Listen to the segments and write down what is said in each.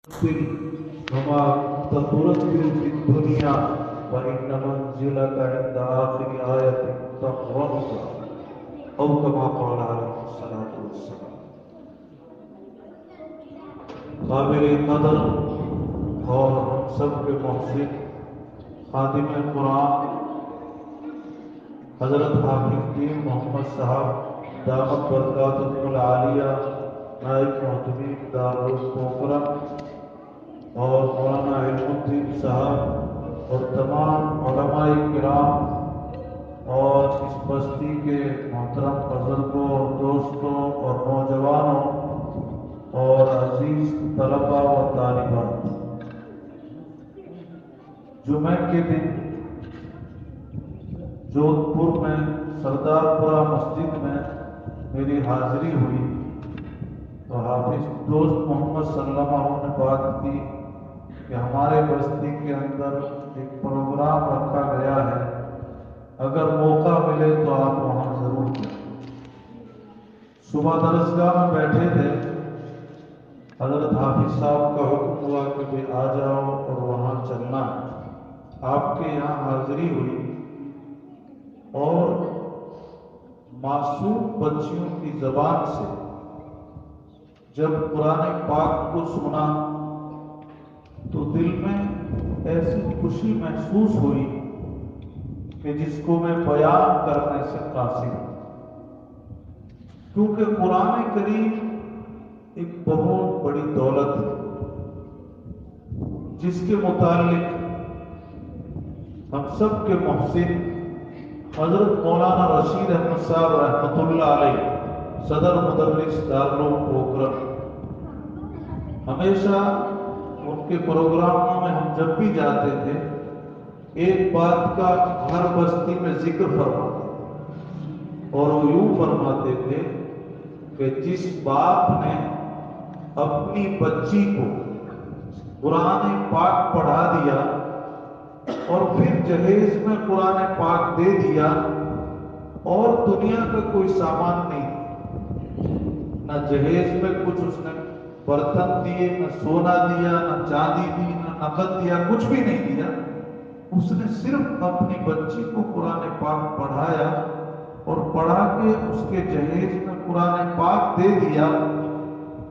وما تترتل في الدنيا وإن منزلك عند آخر آية تقرأها أو كما قال عليه الصلاة والسلام. قابل قدر اور ہم سب کے محسن خادم قرآن حضرت حافظ دین محمد صاحب دامت برکاتہ العالیہ نائب محتمین دارالمنور اور مولانا علم الدین صاحب اور تمام علماء کرام اور اس بستی کے محترم بزرگوں اور دوستوں اور نوجوانوں اور عزیز طلباء و طالبات، جمعے کے دن جودھ پور میں سردار پورہ مسجد میں میری حاضری ہوئی تو حافظ دوست محمد صلی اللہ علیہ وسلم نے بات کی کہ ہمارے بستی کے اندر ایک پروگرام رکھا گیا ہے، اگر موقع ملے تو آپ وہاں ضرور جائیں۔ صبح درسگاہ میں بیٹھے تھے، حضرت حافظ صاحب کا حکم ہوا کہ بھی آ جاؤ اور وہاں چلنا ہے۔ آپ کے یہاں حاضری ہوئی اور معصوم بچیوں کی زبان سے جب قرآن پاک کو سنا تو دل میں ایسی خوشی محسوس ہوئی کہ جس کو میں بیان کرنے سے قاصر ہوں، کیونکہ قرآن کریم ایک بہت بڑی دولت ہے جس کے متعلق ہم سب کے محسن حضرت مولانا رشید احمد صاحب رحمۃ اللہ علیہ صدر مدرس دارالعلوم پوکھرن، ہمیشہ ان کے پروگراموں میں ہم جب بھی جاتے تھے ایک بات کا ہر بستی میں ذکر فرماتے تھے اور وہ یوں فرماتے تھے کہ جس باپ نے اپنی بچی کو قرآن پاک پڑھا دیا اور پھر جہیز میں قرآن پاک دے دیا اور دنیا کا کوئی سامان نہیں، نہ جہیز میں کچھ اس نے برتن دیے، نہ سونا دیا، نہ چاندی دی، نہ نقد دیا، کچھ بھی نہیں دیا، اس نے صرف اپنی بچی کو قرآن پاک پڑھایا اور پڑھا کے اس کے جہیز میں قرآن پاک دے دیا،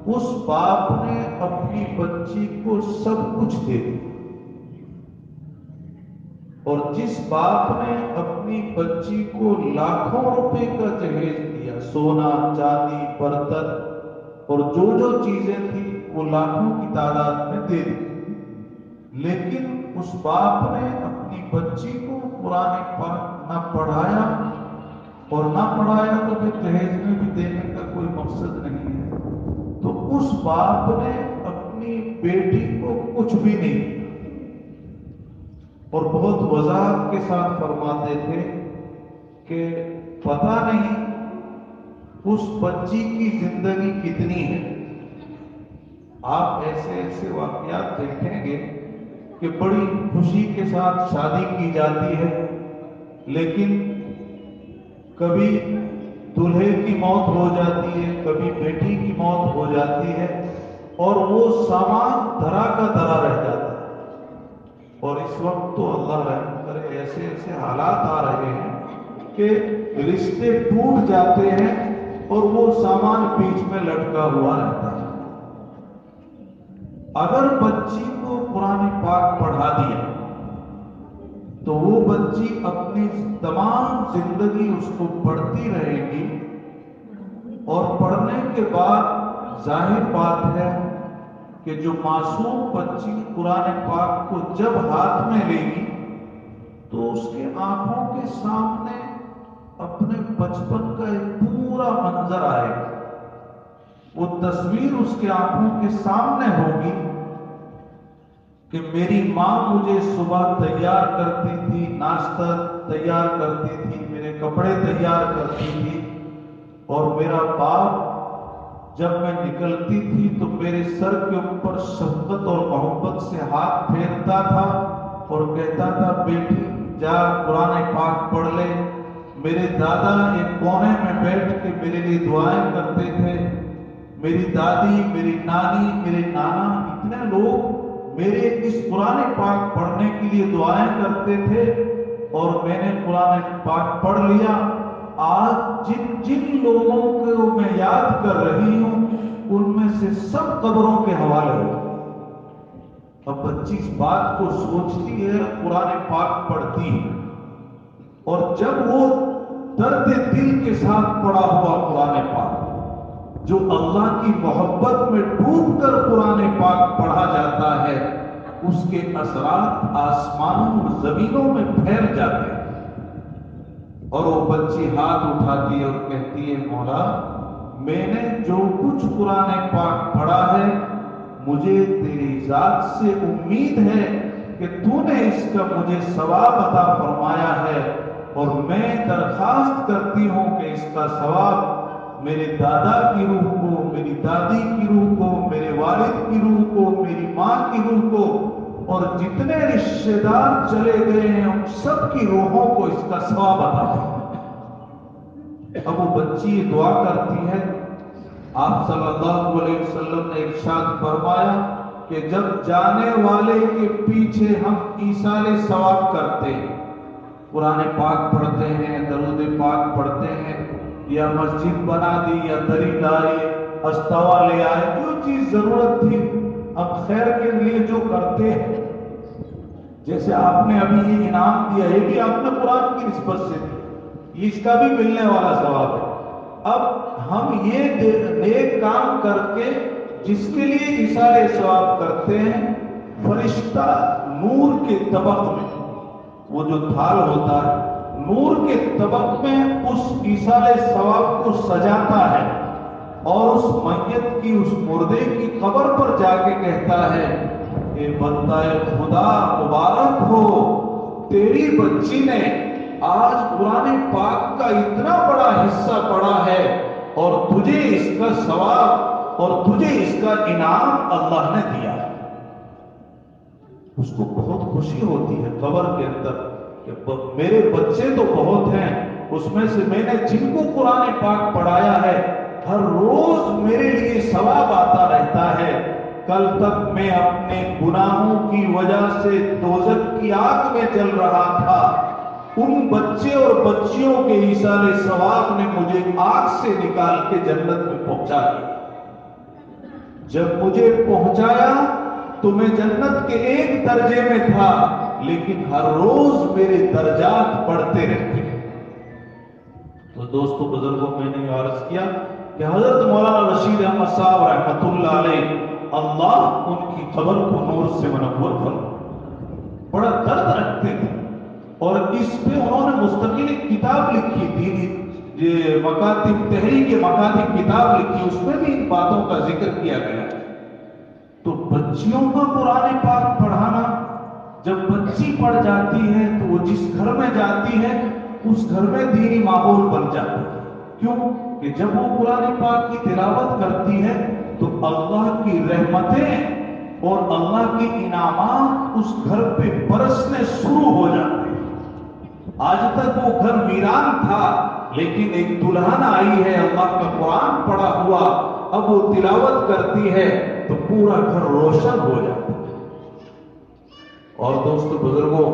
اس باپ نے اپنی بچی کو سب کچھ دے دیا۔ اور جس باپ نے اپنی بچی کو لاکھوں روپے کا جہیز دیا، سونا چاندی برتن اور جو چیزیں تھیں وہ لاکھوں کی تعداد میں دے دی، لیکن اس باپ نے اپنی بچی کو قرآن پاک نہ پڑھایا، اور نہ پڑھایا تو پھر جہیز میں بھی دینے کا کوئی مقصد نہیں ہے، تو اس باپ نے اپنی بیٹی کو کچھ بھی نہیں دیا۔ اور بہت وضاحت کے ساتھ فرماتے تھے کہ پتہ نہیں اس بچی کی زندگی کتنی ہے۔ آپ ایسے ایسے واقعات دیکھیں گے کہ بڑی خوشی کے ساتھ شادی کی جاتی ہے، لیکن کبھی دلہے کی موت ہو جاتی ہے، کبھی بیٹی کی موت ہو جاتی ہے اور وہ سامان دھرا کا دھرا رہ جاتا ہے۔ اور اس وقت تو اللہ رحم کرے ایسے ایسے حالات آ رہے ہیں کہ رشتے ٹوٹ جاتے ہیں اور وہ سامان بیچ میں لٹکا ہوا رہتا ہے۔ اگر بچی کو قرآن پاک پڑھا دیا تو وہ بچی اپنی تمام زندگی اس کو پڑھتی رہے گی، اور پڑھنے کے بعد ظاہر بات ہے کہ جو معصوم بچی قرآن پاک کو جب ہاتھ میں لے گی تو اس کے آنکھوں کے سامنے اپنے بچپن کا ایک پورا منظر آئے گا، وہ تصویر اس کے آنکھوں کے سامنے ہوگی کہ میری ماں مجھے صبح تیار کرتی تھی، ناشتہ تیار کرتی تھی، میرے کپڑے تیار کرتی تھی، اور میرا باپ جب میں نکلتی تھی تو میرے سر کے اوپر شفقت اور محبت سے ہاتھ پھیرتا تھا اور کہتا تھا بیٹی جا قرآن پاک پڑھ لے۔ میرے دادا ایک کونے میں بیٹھ کے میرے لیے دعائیں کرتے تھے، میری دادی، میری نانی، میرے نانا، اتنے لوگ میرے اس قرآن پاک پڑھنے کے لیے دعائیں کرتے تھے اور میں نے قرآن پاک پڑھ لیا۔ آج جن جن لوگوں کو میں یاد کر رہی ہوں ان میں سے سب قبروں کے حوالے ہو۔ اب بچی اس بات کو سوچتی ہے، قرآن پاک پڑھتی ہے، اور جب وہ درد دل کے ساتھ پڑھا ہوا قرآن پاک جو اللہ کی محبت میں ڈوب کر قرآن پاک پڑھا جاتا ہے، اس کے اثرات آسمانوں اور زمینوں میں پھیل جاتے ہیں۔ اور وہ بچی ہاتھ اٹھاتی ہے اور کہتی ہے، مولا میں نے جو کچھ قرآن پاک پڑھا ہے مجھے تیری ذات سے امید ہے کہ تو نے اس کا مجھے ثواب عطا فرمایا ہے، اور میں درخواست کرتی ہوں کہ اس کا ثواب میرے دادا کی روح کو، میری دادی کی روح کو، میرے والد کی روح کو، میری ماں کی روح کو، اور جتنے رشتے دار چلے گئے ہیں ان سب کی روحوں کو اس کا ثواب عطا فرمائے۔ اب وہ بچی یہ دعا کرتی ہے۔ آپ صلی اللہ علیہ وسلم نے ارشاد فرمایا کہ جب جانے والے کے پیچھے ہم ایصال ثواب کرتے ہیں، قرآن پاک پڑھتے ہیں، درود پاک پڑھتے ہیں، یا مسجد بنا دی، یا دری ڈالی، استوا لے آئے، جو چیز ضرورت تھی ہم خیر کے لیے جو کرتے ہیں، جیسے آپ نے ابھی یہ انعام دیا ہے کہ آپ نے قرآن کی نسبت سے دی، اس کا بھی ملنے والا ثواب ہے۔ اب ہم یہ نیک کام کر کے جس کے لیے ایصال ثواب کرتے ہیں، فرشتہ نور کے طبق میں، وہ جو تھال ہوتا ہے نور کے طبق میں اس ایصال ثواب کو سجاتا ہے، اور اس میت کی، اس مردے کی قبر پر جا کے کہتا ہے کہ بندہ خدا مبارک ہو، تیری بچی نے آج قرآن پاک کا اتنا بڑا حصہ پڑھا ہے، اور تجھے اس کا ثواب اور تجھے اس کا انعام اللہ نے دیا ہے۔ اس کو بہت خوشی ہوتی ہے قبر کے اندر کہ میرے بچے تو بہت ہیں، اس میں سے میں نے جن کو قرآن پاک پڑھایا ہے ہر روز میرے لیے ثواب آتا رہتا ہے۔ کل تک میں اپنے گناہوں کی وجہ سے دوزخ کی آگ میں جل رہا تھا، ان بچے اور بچیوں کے ایصال ثواب نے مجھے آگ سے نکال کے جنت میں پہنچا دیا۔ جب مجھے پہنچایا تو میں جنت کے ایک درجے میں تھا، لیکن ہر روز میرے درجات بڑھتے رہتے ہیں۔ تو دوستو بزرگوں، میں نے عرض کیا کہ حضرت مولانا رشید احمد صاحب رحمۃ اللہ علیہ، اللہ ان کی قبر کو نور سے منور فرمائے، بڑا درد رکھتے تھے، اور اس پہ انہوں نے مستقل ایک کتاب لکھی تھی، یہ مکاتب تحریک مکاتب کتاب لکھی، اس میں بھی ان باتوں کا ذکر کیا گیا ہے۔ تو بچیوں کا قرآن پاک پڑھانا، جب بچی پڑھ جاتی ہے تو وہ جس گھر میں جاتی ہے اس گھر میں دینی ماحول بن جاتا ہے۔ کیوں کہ جب وہ قرآن پاک کی تلاوت کرتی ہے تو اللہ کی رحمتیں اور اللہ کے انعامات اس گھر پہ برسنے شروع ہو جاتے ہیں۔ آج تک وہ گھر ویران تھا، لیکن ایک دلہن آئی ہے، اللہ کا قرآن پڑھا ہوا، اب وہ تلاوت کرتی ہے تو پورا گھر روشن ہو جاتا ہے۔ اور دوستو بزرگوں،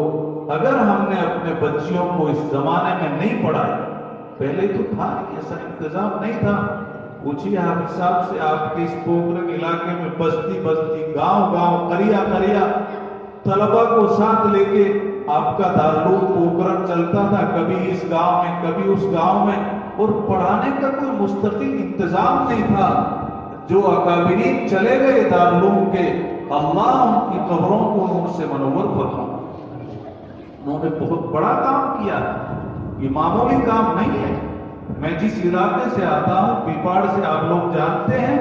اگر ہم نے اپنے بچیوں کو اس زمانے میں نہیں پڑھایا، پہلے تو تھا ایسا انتظام نہیں تھا، پوچھیے حافظ صاحب سے، آپ کے اس پوکرن علاقے میں بستی بستی، گاؤں گاؤں، قریہ قریہ طلبہ کو ساتھ لے کے آپ کا دارالعلوم پوکرن چلتا تھا، کبھی اس گاؤں میں کبھی اس گاؤں میں، اور پڑھانے کا کوئی مستقل انتظام نہیں تھا۔ جو اکابرین چلے گئے دارالعلوم کے، اللہ ان کی قبروں کو نور سے منور فرمائے، انہوں نے بہت بڑا کام کیا، یہ معمولی کام نہیں ہے۔ میں جس علاقے سے آتا ہوں، پیپاڑ سے، آپ لوگ جانتے ہیں،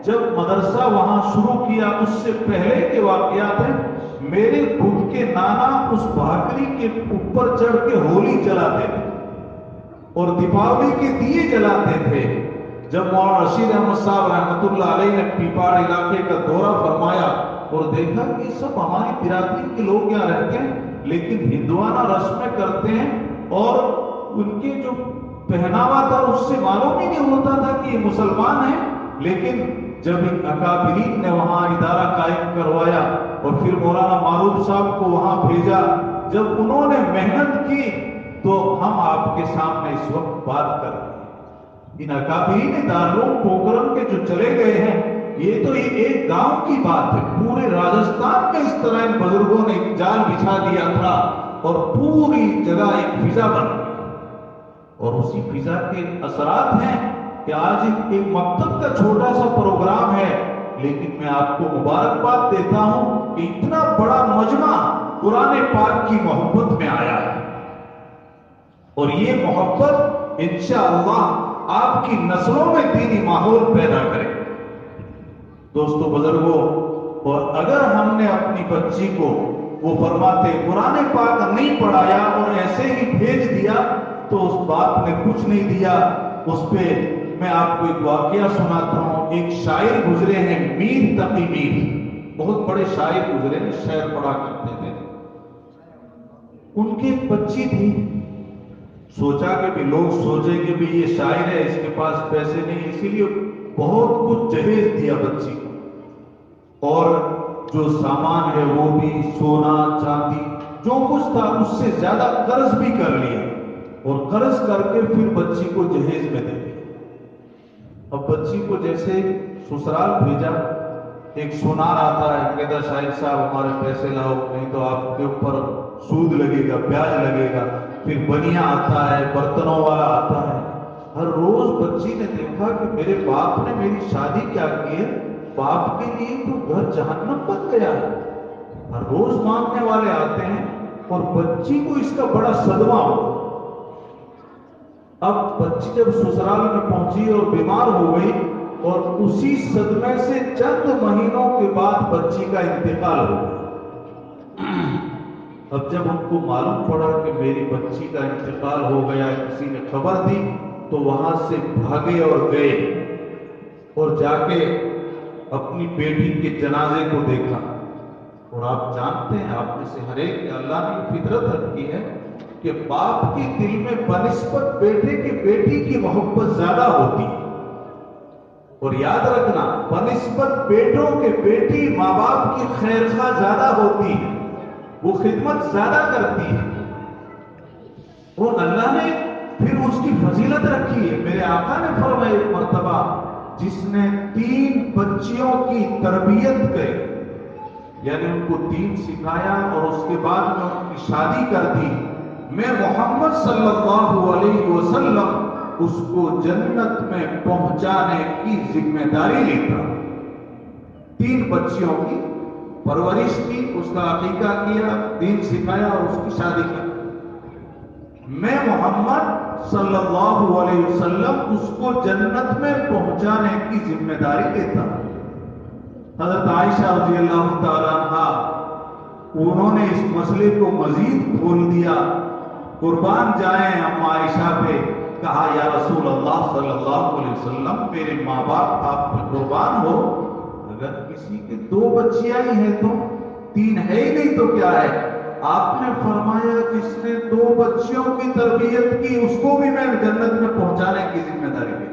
جب مدرسہ وہاں شروع کیا اس سے پہلے کے واقعات ہیں۔ میرے خود کے نانا اس بھاکری کے اوپر چڑھ کے ہولی جلاتے تھے اور دیپاولی کے دیے جلاتے تھے۔ جب مولانا رشید احمد صاحب رحمۃ اللہ علیہ نے پیپاڑ علاقے کا دورہ فرمایا اور دیکھا کہ یہ سب ہماری برادری کے لوگ یہاں رہتے ہیں، لیکن ہندوانہ رسمیں کرتے ہیں، اور ان کے جو پہناوا تھا اس سے معلوم ہی نہیں ہوتا تھا کہ یہ مسلمان ہیں، لیکن جب ان اکابرین نے وہاں ادارہ قائم کروایا اور پھر مولانا معروف صاحب کو وہاں بھیجا، جب انہوں نے محنت کی تو ہم آپ کے سامنے اس وقت بات کر رہے ہیں۔ ان اکابرین دارالعلوم پوکھرن کے جو چلے گئے ہیں، یہ تو ایک گاؤں کی بات ہے، پورے راجستھان میں اس طرح ان بزرگوں نے ایک جال بچھا دیا تھا اور پوری جگہ ایک فضا بن گئی، اور اسی فضا کے اثرات ہیں کہ آج ایک مکتب کا چھوٹا سا پروگرام ہے، لیکن میں آپ کو مبارکباد دیتا ہوں کہ اتنا بڑا مجمع قرآن پاک کی محبت میں آیا ہے، اور یہ محبت انشاءاللہ آپ کی نسلوں میں دینی ماحول پیدا کرے۔ دوستو بزرگوں، اور اگر ہم نے اپنی بچی کو، وہ فرماتے قرآن پاک نہیں پڑھایا اور ایسے ہی بھیج دیا تو اس باپ نے کچھ نہیں دیا۔ اس پہ میں آپ کو ایک واقعہ سناتا ہوں۔ ایک شاعر گزرے ہیں، میر تقی میر، بہت بڑے شاعر گزرے ہیں، شعر پڑھا کرتے تھے۔ ان کی ایک بچی تھی، سوچا کہ بھی لوگ سوچیں کہ بھی یہ شاعر ہے، اس کے پاس پیسے نہیں، اسی لیے بہت کچھ جہیز دیا بچی کو، اور جو سامان ہے وہ بھی سونا چاندی جو کچھ تھا اس سے زیادہ قرض بھی کر لیا، اور قرض کر کے پھر بچی کو جہیز میں دے دیا۔ اب بچی کو جیسے سسرال بھیجا، ایک سونار آتا ہے، کہتا شاہد صاحب ہمارے پیسے لاؤ نہیں تو آپ کے اوپر سود لگے گا، بیاج لگے گا۔ پھر بنیا آتا ہے، برتنوں والا آتا ہے۔ ہر روز بچی نے دیکھا کہ میرے باپ نے میری شادی کیا کی ہے، باپ کے لیے تو گھر جہنم بن گیا ہے۔ ہر روز مانگنے والے آتے ہیں، اور بچی کو اس کا بڑا صدمہ ہوا۔ اب بچی جب سسرال میں پہنچی اور بیمار ہو گئی، اور اسی صدمے سے چند مہینوں کے بعد بچی کا انتقال ہو گیا۔ اب جب ان کو معلوم پڑا کہ میری بچی کا انتقال ہو گیا، کسی نے خبر دی، تو وہاں سے بھاگے اور گئے، اور جا کے اپنی بیٹی کے جنازے کو دیکھا۔ اور آپ جانتے ہیں، آپ میں سے ہر ایک کہ اللہ نے فطرت رکھی ہے کہ باپ کے دل میں بنسبت بیٹے کی بیٹی کی محبت زیادہ ہوتی ہے، اور یاد رکھنا بنسبت بیٹوں کے بیٹی ماں باپ کی خیرخواہ زیادہ ہوتی ہے، وہ خدمت زیادہ کرتی ہے، اور اللہ نے پھر اس کی فضیلت رکھی ہے۔ میرے آقا نے فرمایا ایک مرتبہ، جس نے 3 بچیوں کی تربیت کی، یعنی ان کو دین سکھایا اور اس کے بعد میں ان کی شادی کر دی، میں محمد صلی اللہ علیہ وسلم اس کو جنت میں پہنچانے کی ذمہ داری لیتا۔ 3 بچیوں کی پرورش کی، اس کا عقیقہ کیا، دین سکھایا اور اس کی شادی کی۔ میں محمد صلی اللہ علیہ وسلم اس کو جنت میں پہنچانے کی ذمہ داری لیتا۔ حضرت عائشہ رضی اللہ تعالیٰ عنہ، انہوں نے اس مسئلے کو مزید کھول دیا۔ قربان جائیں اما عائشہ پہ، کہا یا رسول اللہ صلی اللہ علیہ وسلم، میرے ماں باپ آپ پہ قربان ہو، اگر کسی کے 2 بچیاں ہی ہیں تو 3 ہے ہی نہیں تو کیا ہے؟ آپ نے فرمایا جس نے 2 بچیوں کی تربیت کی اس کو بھی میں جنت میں پہنچانے کی ذمہ داری دی۔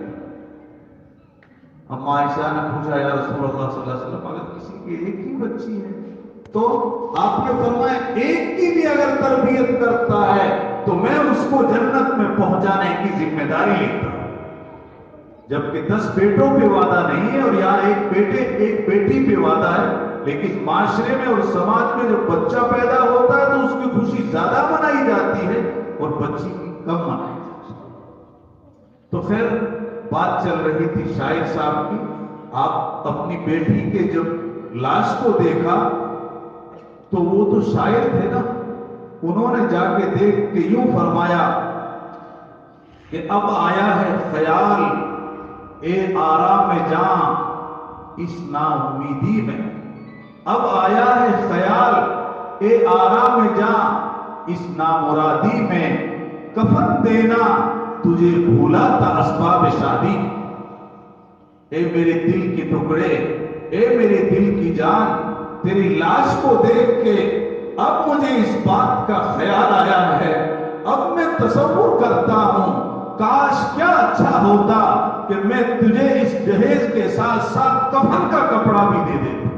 اما عائشہ نے پوچھا یا رسول اللہ صلی اللہ علیہ وسلم، اگر کسی کی 1 ہی بچی ہے تو آپ نے فرمایا 1 کی بھی اگر تربیت کرتا ہے تو میں اس کو جنت میں پہنچانے کی ذمہ داری لیتا ہوں۔ جبکہ 10 بیٹوں پہ وعدہ نہیں ہے، اور یہاں 1 بیٹے 1 بیٹی پہ وعدہ ہے، لیکن معاشرے میں اور سماج میں جب بچہ پیدا ہوتا ہے تو اس کی خوشی زیادہ منائی جاتی ہے اور بچی کی کم منائی جاتی ہے۔ تو خیر بات چل رہی تھی شاعر صاحب کی، آپ اپنی بیٹی کے جب لاش کو دیکھا تو وہ تو شاعر تھے نا، انہوں نے جا کے دیکھ کے یوں فرمایا کہ اب آیا ہے خیال اے آرام جاں اس نا امیدی میں، اب آیا ہے خیال اے آرام جاں اس نامرادی میں، کفن دینا تجھے بھولا تھا اسباب شادی۔ اے میرے دل کے ٹکڑے، اے میرے دل کی جان، تیری لاش کو دیکھ کے اب مجھے اس بات کا خیال آیا ہے، اب میں تصور کرتا ہوں کاش کیا اچھا ہوتا کہ میں تجھے اس جہیز کے ساتھ ساتھ کفن کا کپڑا بھی دے دیتا۔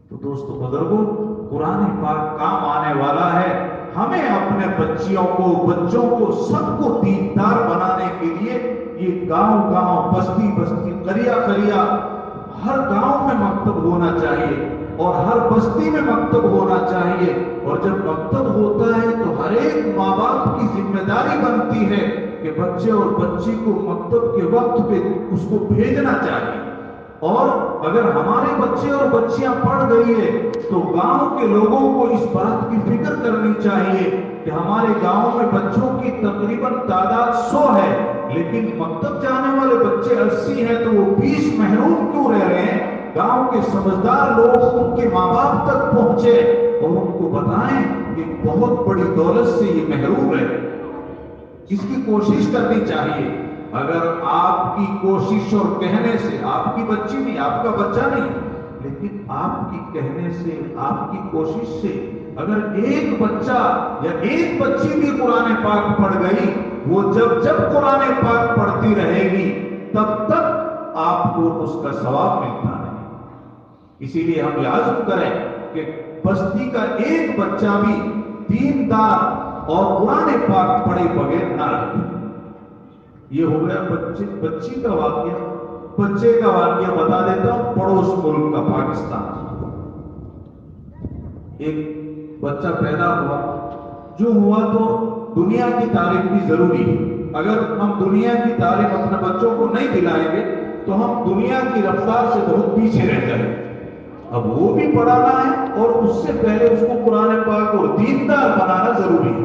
تو دوستو بزرگوں، قرآن پاک کام آنے والا ہے۔ ہمیں اپنے بچوں کو سب کو دیندار بنانے کے لیے یہ گاؤں گاؤں، بستی بستی، قریہ قریہ، ہر گاؤں میں مکتب ہونا چاہیے اور ہر بستی میں مکتب ہونا چاہیے۔ اور جب مکتب ہوتا ہے تو ہر ایک ماں باپ کی ذمہ داری بنتی ہے کہ بچے اور بچی کو مکتب کے وقت پہ اس کو بھیجنا چاہیے۔ اور اگر ہمارے بچے اور بچیاں پڑھ گئی ہے تو گاؤں کے لوگوں کو اس بات کی فکر کرنی چاہیے کہ ہمارے گاؤں میں بچوں کی تقریباً تعداد 100 ہے، لیکن مکتب جانے والے بچے 80 ہیں، تو وہ 20 محروم کیوں رہ رہے ہیں؟ گاؤں کے سمجھدار لوگ ان کے ماں باپ تک پہنچے اور ان کو بتائیں کہ بہت بڑی دولت سے یہ محروم ہے، اس کی کوشش کرنی چاہیے۔ اگر آپ کی کوشش اور کہنے سے، آپ کی بچی نہیں، آپ کا بچہ نہیں، لیکن آپ کی کہنے سے، آپ کی کوشش سے اگر ایک بچہ یا ایک بچی بھی قرآن پاک پڑھ گئی، وہ جب قرآن پاک پڑھتی رہے گی تب تک آپ کو اس کا ثواب ملتا ہے۔ اسی لیے ہم یہ عزم کریں کہ بستی کا ایک بچہ بھی دیندار اور قرآن پاک پڑھے بغیر نہ رہے۔ یہ ہو گیا بچی کا واقعہ۔ بچے کا واقعہ بتا دیتا ہوں، پڑوس ملک کا، پاکستان۔ ایک بچہ پیدا ہوا، جو ہوا تو دنیا کی تعلیم بھی ضروری ہے۔ اگر ہم دنیا کی تعلیم اپنے بچوں کو نہیں دلائیں گے تو ہم دنیا کی رفتار سے بہت پیچھے رہ جائیں گے۔ اب وہ بھی پڑھانا ہے اور اس سے پہلے اس کو قرآن پاک اور دیندار بنانا ضروری ہے۔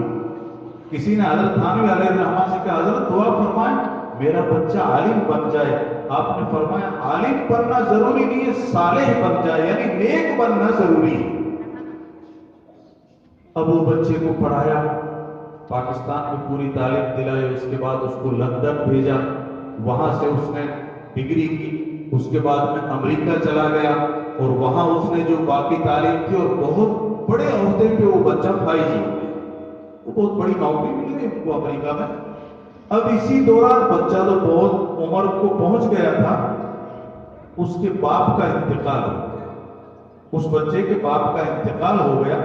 کسی نے حضرت تھانوی علیہ الرحمٰن سے کہا، حضرت دعا فرمائیں میرا بچہ عالم بن جائے۔ آپ نے فرمایا عالم بننا ضروری نہیں ہے، صالح بن جائے، یعنی نیک بننا ضروری ہے۔ اب وہ بچے کو پڑھایا، پاکستان میں پوری تعلیم دلائی، اس کے بعد اس کو لندن بھیجا، وہاں سے اس نے ڈگری کی، اس کے بعد میں امریکہ چلا گیا اور وہاں اس نے جو باقی تعلیم کی اور بہت بڑے عہدے پہ وہ بچہ فائز ہو گیا، وہ بہت بڑی نوکری مل گئی ان کو امریکہ میں۔ اب اسی دوران بچہ تو بہت عمر کو پہنچ گیا تھا، اس کے باپ کا انتقال ہو گیا، اس بچے کے باپ کا انتقال ہو گیا۔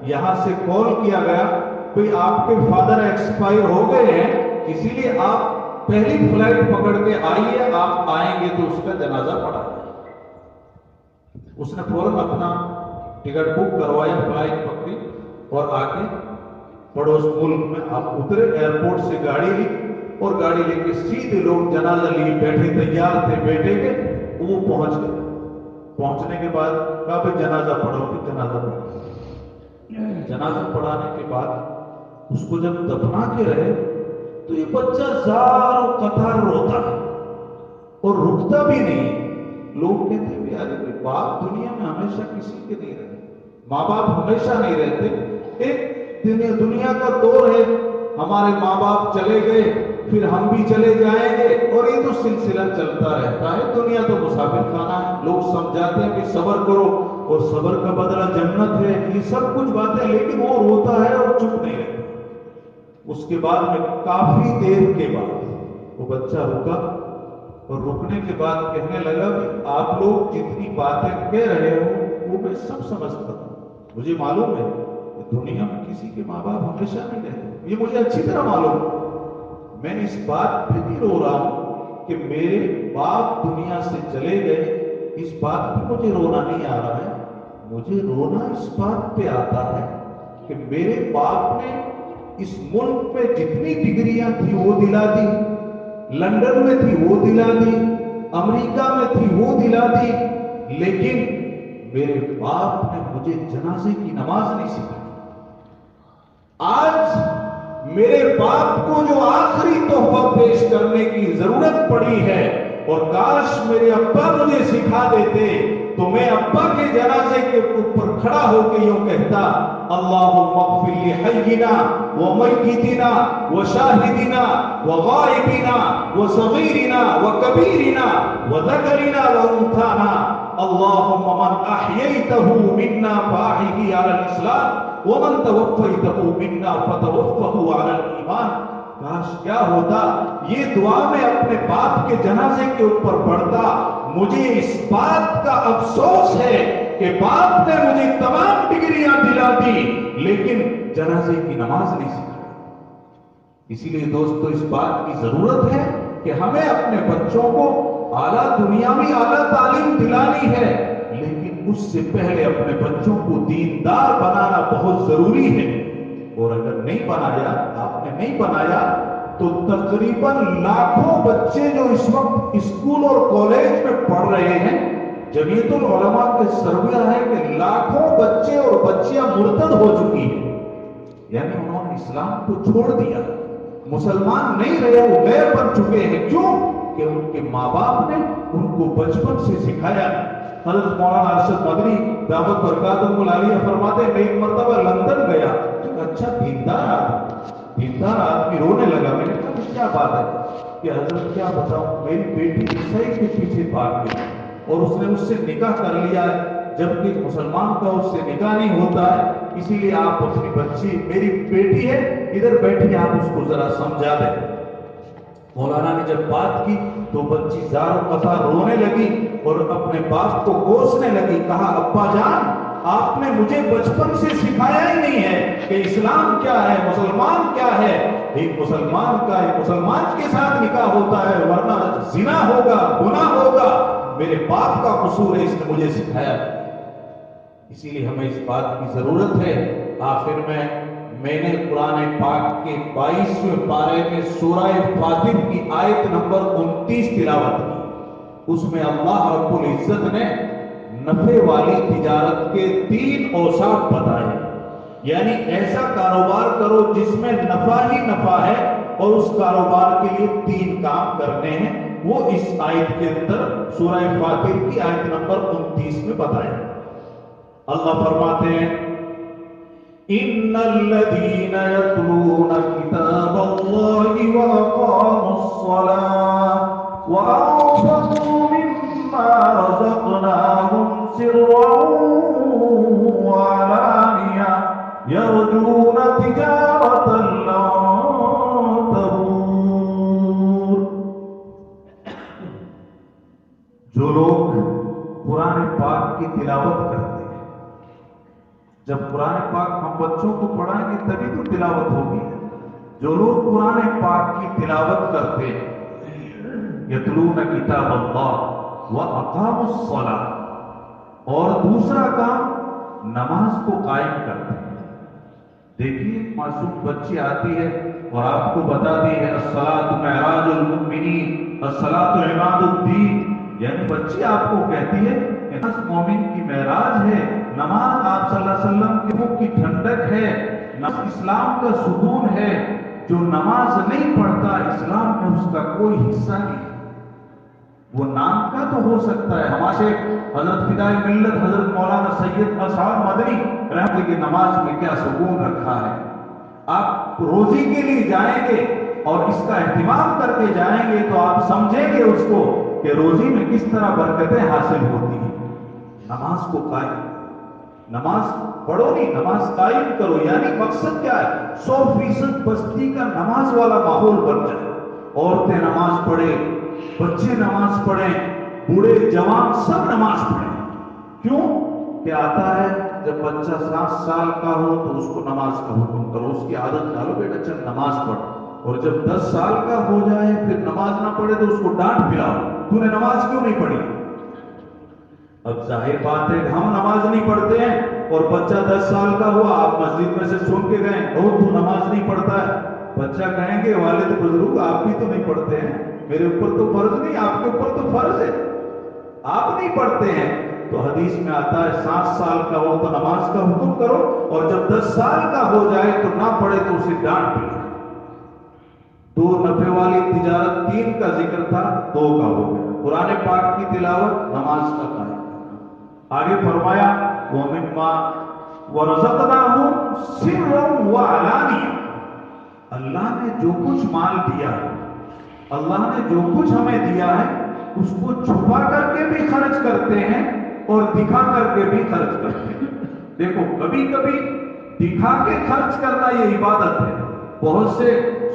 یہاں سے کال کیا گیا، بھئی آپ کے فادر ایکسپائر ہو گئے ہیں، اسی لیے آپ پہلی فلائٹ پکڑ کے آئیے، آپ آئیں گے تو اس کا جنازہ پڑھا جائے۔ اس نے فوراً اپنا ٹکٹ بک کروایا، فلائٹ پکڑی اور آ کے پڑوس ملک میں آپ اترے، ایئرپورٹ سے گاڑی لی اور گاڑی لے کے سیدھے لوگ جنازہ لیے بیٹھے، تیار تھے بیٹے کے، وہ پہنچ گئے۔ پہنچنے کے بعد کہا بھئی جنازہ پڑھو، کہ جنازہ پڑھو۔ جنازہ پڑھانے کے بعد اس کو جب دفنا کے رہے تو یہ بچہ زار و قطار روتا ہے اور رکتا بھی نہیں۔ لوگ کہتے ہیں یار باپ دنیا میں ہمیشہ کسی کے نہیں رہے، ماں باپ ہمیشہ نہیں رہتے، ایک دنیا کا دور ہے، ہمارے ماں باپ چلے گئے پھر ہم بھی چلے جائیں گے اور یہ تو سلسلہ چلتا رہتا ہے، دنیا تو مسافر خانہ ہے۔ لوگ سمجھاتے ہیں کہ صبر کرو اور صبر کا بدلہ جنت ہے، یہ سب کچھ باتیں، لیکن وہ روتا ہے اور چپ نہیں رہتا۔ اس کے بعد میں کافی دیر کے بعد وہ بچہ رکا اور رکنے کے بعد کہنے لگا کہ آپ لوگ جتنی باتیں کہہ رہے ہو وہ میں سب سمجھتا ہوں، مجھے معلوم ہے کہ دنیا میں کسی کے ماں باپ ہمیشہ نہیں رہتے، یہ مجھے اچھی طرح معلوم ہے۔ میں اس بات پہ نہیں رو رہا ہوں کہ میرے باپ دنیا سے چلے گئے، اس بات پہ مجھے رونا نہیں آ رہا ہے، مجھے رونا اس بات پہ آتا ہے کہ میرے باپ نے اس ملک میں جتنی ڈگریاں تھی وہ دلا دی، لندن میں تھی وہ دلا دی، امریکہ میں تھی وہ دلا دی، لیکن میرے باپ نے مجھے جنازے کی نماز نہیں سکھائی۔ آج میرے باپ کو جو آخری تحفہ پیش کرنے کی ضرورت پڑی ہے، اور کاش میرے ابا مجھے سکھا دیتے تو میں ابا کے جنازے کے اوپر کھڑا ہو کے یوں کہتا، اللہم اغفر لحینا ومیتنا وشاہدنا وغائبنا وصغیرنا وکبیرنا وذکرنا وانثانا، اللہم من احییتہ منا فاحیہ علی الاسلام ومن توفیتہ منا فتوفہ علی الایمان۔ کاش کیا ہوتا یہ دعا میں اپنے باپ کے جنازے کے اوپر پڑھتا. مجھے اس بات کا افسوس ہے کہ باپ نے مجھے تمام ڈگریاں دلا دی لیکن جنازے کی نماز نہیں سکھائی. اسی لیے دوستو اس بات کی ضرورت ہے کہ ہمیں اپنے بچوں کو اعلیٰ دنیاوی اعلیٰ تعلیم دلانی ہے لیکن اس سے پہلے اپنے بچوں کو دیندار بنانا بہت ضروری ہے. اور اگر نہیں بنایا، آپ نے نہیں بنایا تو تقریباً لاکھوں بچے جو اس وقت اسکول اور کالج میں پڑھ رہے ہیں، جمعیت العلماء کے سروے ہے کہ لاکھوں بچے اور بچیاں مرتد ہو چکی ہیں. یعنی انہوں نے اسلام کو چھوڑ دیا، مسلمان نہیں رہے، وہ غیر بن چکے ہیں. کیوں؟ کہ ان کے ماں باپ نے ان کو بچپن سے سکھایا. حضرت مولانا ارشد مدنی دعوت برکاتہ العالیہ فرماتے ہیں میں ایک مرتبہ لندن گیا، ایک اچھا دیندار آدمی رونے لگا. میں نے کہا کیا بات ہے؟ کہ حضرت کیا بتاؤں، میری بیٹی عیسائی کے پیچھے بھاگ گئی اور اس نے اس سے نکاح کر لیا ہے، جبکہ مسلمان کا اس سے نکاح نہیں ہوتا ہے. اسی لیے آپ اپنی بچی، میری بیٹی ہے ادھر بیٹھی، آپ اس کو ذرا سمجھا دیں. مولانا نے جب بات کی تو بچی زار و قطار رونے لگی اور اپنے باپ کو کوسنے لگی. کہا ابا جان آپ نے مجھے بچپن سے سکھایا ہی نہیں ہے کہ اسلام کیا ہے، مسلمان کیا ہے. ایک مسلمان کے ساتھ نکاح ہوتا ہے ورنہ زنا ہوگا، گناہ ہوگا. میرے باپ کا قصور ہے، اس نے مجھے سکھایا. اسی لیے ہمیں اس بات کی ضرورت ہے. آخر میں نے قرآن پاک کے 22ویں پارے میں سورہ فاطر کی آیت نمبر 29 تلاوت کی. اس میں اللہ رب العزت نے نفع والی تجارت کے 3 اوصاف بتائے. یعنی ایسا کاروبار کرو جس میں نفع ہی نفع ہے اور اس کاروبار کے لیے 3 کام کرنے ہیں. وہ اس آیت کے اندر سورہ فاطر کی آیت نمبر 29 میں بتائے. اللہ فرماتے ہیں ان الذين يتلون كتاب الله واقاموا الصلاه وانفقوا مما رزقناهم سرا وعلانية يرجون تجارة لن تبور. جو لوگ قرآن پاک کی تلاوت کرتے ہیں، جب قرآن پاک ہم بچوں کو پڑھائیں گے تبھی تو تلاوت ہوگی. جو لوگ قرآن پاک کی تلاوت کرتے ہیں، یتلون کتاب اللہ واقاموا الصلاۃ، اور دوسرا کام نماز کو قائم کرتے ہیں. دیکھیے معصوم بچی آتی ہے اور آپ کو بتاتی ہے الصلاۃ معراج المؤمنین، الصلاۃ عماد الدین. یعنی بچی آپ کو کہتی ہے کہ نماز مومن کی معراج ہے، نماز آپ صلی اللہ علیہ وسلم کے منہ کی ٹھنڈک ہے، نماز اسلام کا ستون ہے. جو نماز نہیں پڑھتا اسلام میں اس کا کوئی حصہ نہیں. وہ نام کا تو ہو سکتا ہے. ہمارے حضرت فدائے ملت حضرت مولانا سید اسحاق مدنی رحمۃ اللہ کی نماز میں کیا سکون رکھا ہے. آپ روزی کے لیے جائیں گے اور اس کا اہتمام کر کے جائیں گے تو آپ سمجھیں گے اس کو کہ روزی میں کس طرح برکتیں حاصل ہوتی ہیں. نماز کو قائم، نماز پڑھو نہیں، نماز قائم کرو. یعنی مقصد کیا ہے؟ 100% بستی کا نماز والا ماحول بن جائے. عورتیں نماز پڑھیں، بچے نماز پڑھیں، بوڑھے جوان سب نماز پڑھیں. کیوں کہ آتا ہے جب بچہ 7 سال کا ہو تو اس کو نماز کا حکم کرو، اس کی عادت ڈالو بیٹا چل نماز پڑھ. اور جب 10 سال کا ہو جائے پھر نماز نہ پڑھے تو اس کو ڈانٹ پلاؤ، تو نے نماز کیوں نہیں پڑھی. اب ظاہر بات ہے ہم نماز نہیں پڑھتے ہیں اور بچہ 10 سال کا ہوا، آپ مسجد میں سے سن کے گئے تو نماز نہیں پڑھتا ہے. بچہ کہیں گے والد بزرگ آپ بھی تو نہیں پڑھتے ہیں، میرے اوپر تو فرض نہیں، آپ کے اوپر تو فرض ہے، آپ نہیں پڑھتے ہیں. تو حدیث میں آتا ہے 7 سال کا ہو تو نماز کا حکم کرو اور جب 10 سال کا ہو جائے تو نہ پڑھے تو اسے ڈانٹ پلاؤ. 2 نفع والی تجارت 3 کا ذکر تھا، 2 کا ہو گیا. قرآن پاک کی تلاوت، نماز کا قائم. آگے فرمایا وَمِمَّا وَرَزَقْنَاهُمْ سِرًّا وَعَلَانِيَةً. اللہ نے جو کچھ مال دیا ہے، اللہ نے جو کچھ ہمیں دیا ہے اس کو چھپا کر کے بھی خرچ کرتے ہیں اور دکھا کر کے بھی خرچ کرتے ہیں. دیکھو کبھی کبھی دکھا کے خرچ کرنا یہ عبادت ہے. بہت سے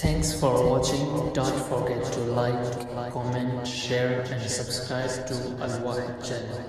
Thanks for watching. Don't forget to like, comment, share and subscribe to Al Wahid channel.